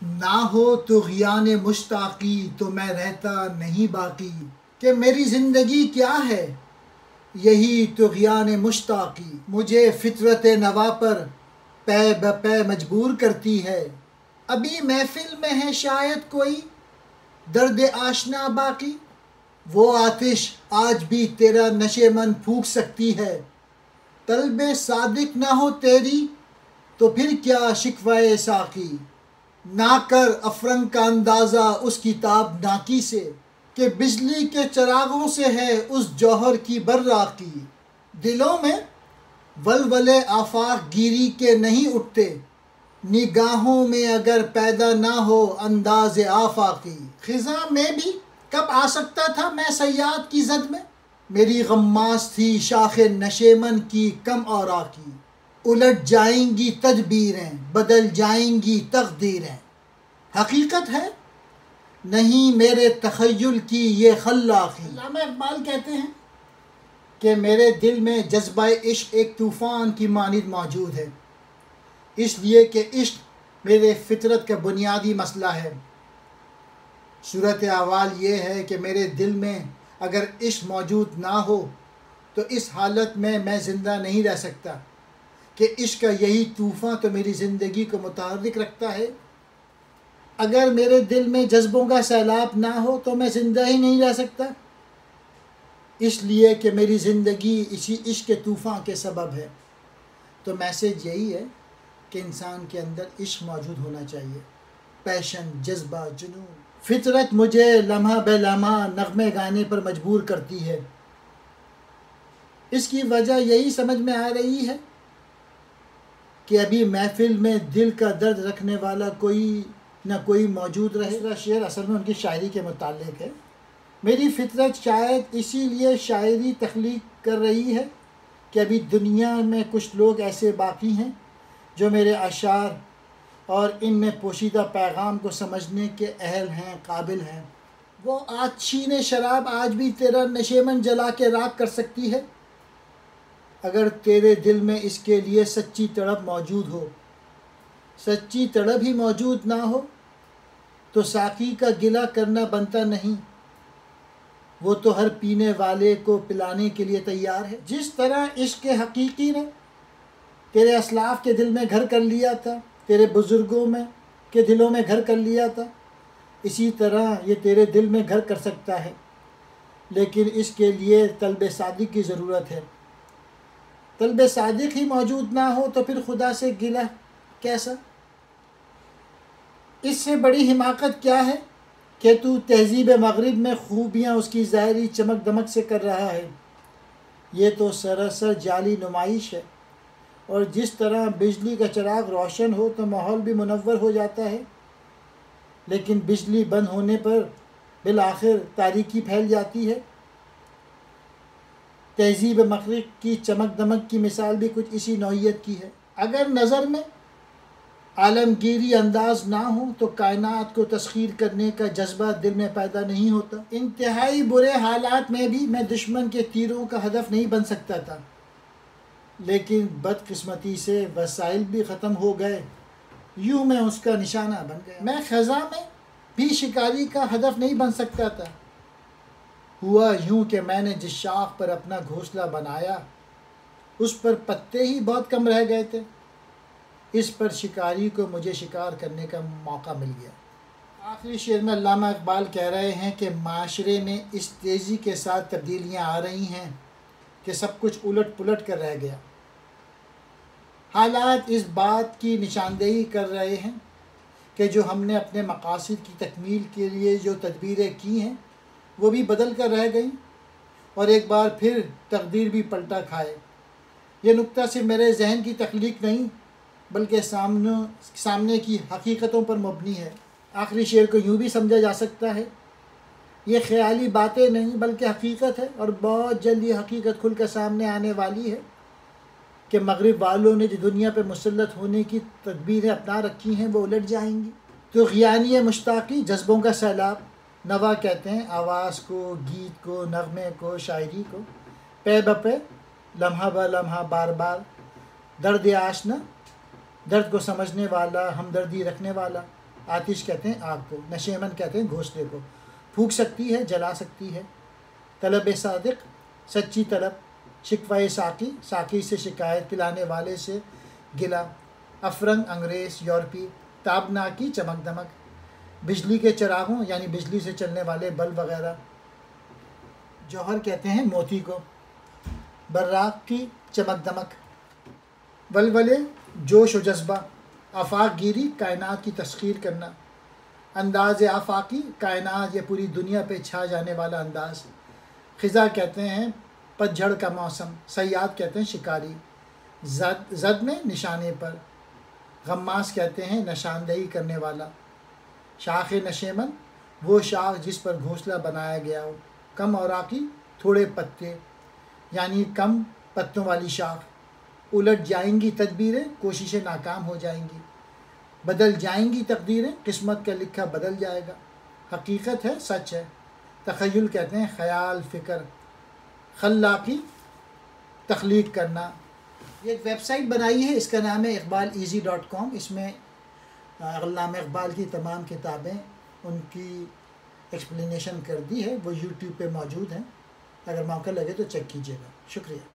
نہ ہو طغیان مشتاقی تو میں رہتا نہیں باقی، کہ میری زندگی کیا ہے یہی طغیان مشتاقی، مجھے فطرت نوا پر پے بپے مجبور کرتی ہے، ابھی محفل میں ہے شاید کوئی درد آشنا باقی، وہ آتش آج بھی تیرا نشے من پھونک سکتی ہے، طلب صادق نہ ہو تیری تو پھر کیا شکوہ ساقی، نہ کر افرنگ کا اندازہ اس کی تابناکی سے، کہ بجلی کے چراغوں سے ہے اس جوہر کی براقی، دلوں میں ولولے آفاق گیری کے نہیں اٹھتے، نگاہوں میں اگر پیدا نہ ہو انداز آفاقی، خزاں میں بھی کب آ سکتا تھا میں صیاد کی زد میں، میری غماز تھی شاخ نشیمن کی کم اوراقی، الٹ جائیں گی تدبیریں بدل جائیں گی تقدیریں، حقیقت ہے نہیں میرے تخیل کی یہ خلاقی۔ علامہ اقبال کہتے ہیں کہ میرے دل میں جذبہ عشق ایک طوفان کی مانند موجود ہے، اس لیے کہ عشق میرے فطرت کا بنیادی مسئلہ ہے۔ صورت احوال یہ ہے کہ میرے دل میں اگر عشق موجود نہ ہو تو اس حالت میں زندہ نہیں رہ سکتا، کہ عشق کا یہی طوفان تو میری زندگی کو متحرک رکھتا ہے۔ اگر میرے دل میں جذبوں کا سیلاب نہ ہو تو میں زندہ ہی نہیں رہ سکتا، اس لیے کہ میری زندگی اسی عشق کے طوفان کے سبب ہے۔ تو میسج یہی ہے کہ انسان کے اندر عشق موجود ہونا چاہیے، پیشن، جذبہ، جنون۔ فطرت مجھے لمحہ بے لمحہ نغمے گانے پر مجبور کرتی ہے، اس کی وجہ یہی سمجھ میں آ رہی ہے کہ ابھی محفل میں دل کا درد رکھنے والا کوئی نہ کوئی موجود رہے۔ دوسرا شعر اصل میں ان کی شاعری کے متعلق ہے۔ میری فطرت شاید اسی لیے شاعری تخلیق کر رہی ہے کہ ابھی دنیا میں کچھ لوگ ایسے باقی ہیں جو میرے اشعار اور ان میں پوشیدہ پیغام کو سمجھنے کے اہل ہیں، قابل ہیں۔ وہ آتشین شراب آج بھی تیرا نشیمن جلا کے راکھ کر سکتی ہے، اگر تیرے دل میں اس کے لیے سچی تڑپ موجود ہو۔ سچی تڑپ ہی موجود نہ ہو تو ساقی کا گلہ کرنا بنتا نہیں، وہ تو ہر پینے والے کو پلانے کے لیے تیار ہے۔ جس طرح عشق حقیقی نے تیرے اسلاف کے دل میں گھر کر لیا تھا، تیرے بزرگوں میں کے دلوں میں گھر کر لیا تھا، اسی طرح یہ تیرے دل میں گھر کر سکتا ہے، لیکن اس کے لیے طلب صادق کی ضرورت ہے۔ طلب صادق ہی موجود نہ ہو تو پھر خدا سے گلہ کیسا؟ اس سے بڑی حماقت کیا ہے کہ تو تہذیب مغرب میں خوبیاں اس کی ظاہری چمک دمک سے کر رہا ہے، یہ تو سراسر جعلی نمائش ہے۔ اور جس طرح بجلی کا چراغ روشن ہو تو ماحول بھی منور ہو جاتا ہے، لیکن بجلی بند ہونے پر بالآخر تاریکی پھیل جاتی ہے۔ تہذیب مغرب کی چمک دمک کی مثال بھی کچھ اسی نوعیت کی ہے۔ اگر نظر میں عالمگیری انداز نہ ہو تو کائنات کو تسخیر کرنے کا جذبہ دل میں پیدا نہیں ہوتا۔ انتہائی برے حالات میں بھی میں دشمن کے تیروں کا ہدف نہیں بن سکتا تھا، لیکن بدقسمتی سے وسائل بھی ختم ہو گئے، یوں میں اس کا نشانہ بن گیا۔ میں خزاں میں بھی شکاری کا ہدف نہیں بن سکتا تھا، ہوا یوں کہ میں نے جس شاخ پر اپنا گھونسلہ بنایا اس پر پتے ہی بہت کم رہ گئے تھے، اس پر شکاری کو مجھے شکار کرنے کا موقع مل گیا۔ آخری شعر میں علامہ اقبال کہہ رہے ہیں کہ معاشرے میں اس تیزی کے ساتھ تبدیلیاں آ رہی ہیں کہ سب کچھ الٹ پلٹ کر رہ گیا۔ حالات اس بات کی نشاندہی کر رہے ہیں کہ جو ہم نے اپنے مقاصد کی تکمیل کے لیے جو تدبیریں کی ہیں وہ بھی بدل کر رہ گئیں، اور ایک بار پھر تقدیر بھی پلٹا کھائے۔ یہ نکتہ صرف میرے ذہن کی تخلیق نہیں بلکہ سامنے کی حقیقتوں پر مبنی ہے۔ آخری شعر کو یوں بھی سمجھا جا سکتا ہے، یہ خیالی باتیں نہیں بلکہ حقیقت ہے، اور بہت جلد یہ حقیقت کھل کر سامنے آنے والی ہے کہ مغرب والوں نے جو دنیا پہ مسلط ہونے کی تدبیریں اپنا رکھی ہیں وہ الٹ جائیں گی۔ تو طغیان مشتاقی، جذبوں کا سیلاب، نوا کہتے ہیں آواز کو، گیت کو، نغمے کو، شاعری کو، پے بپے، لمحہ بہ لمحہ، بار بار، درد آشنا، درد کو سمجھنے والا، ہمدردی رکھنے والا، آتش کہتے ہیں آگ کو، نشیمن کہتے ہیں گھونسلے کو، پھونک سکتی ہے، جلا سکتی ہے، طلب صادق سچی طلب، شکوہ ساقی ساقی سے شکایت، پلانے والے سے گلا، افرنگ انگریز یورپی، تابناکی چمک دمک، بجلی کے چراغوں یعنی بجلی سے چلنے والے بلب وغیرہ، جوہر کہتے ہیں موتی کو، براق کی چمک دمک، ولولے جوش و جذبہ، آفاق گیری کائنات کی تسخیر کرنا، انداز آفاقی کائنات یا پوری دنیا پہ چھا جانے والا انداز، خزاں کہتے ہیں پتجھڑ کا موسم، صیاد کہتے ہیں شکاری، زد میں نشانے پر، غماس کہتے ہیں نشاندہی کرنے والا، شاخ نشیمن وہ شاخ جس پر گھونسلہ بنایا گیا ہو، کم اوراقی تھوڑے پتے یعنی کم پتوں والی شاخ، الٹ جائیں گی تدبیریں کوششیں ناکام ہو جائیں گی، بدل جائیں گی تقدیریں قسمت کا لکھا بدل جائے گا، حقیقت ہے سچ ہے، تخیل کہتے ہیں خیال فکر، خلاقی تخلیق کرنا۔ یہ ایک ویب سائٹ بنائی ہے، اس کا نام ہے اقبالیزی.com، اس میں علامہ اقبال کی تمام کتابیں ان کی ایکسپلینیشن کر دی ہے، وہ یوٹیوب پہ موجود ہیں، اگر موقع لگے تو چیک کیجیے گا۔ شکریہ۔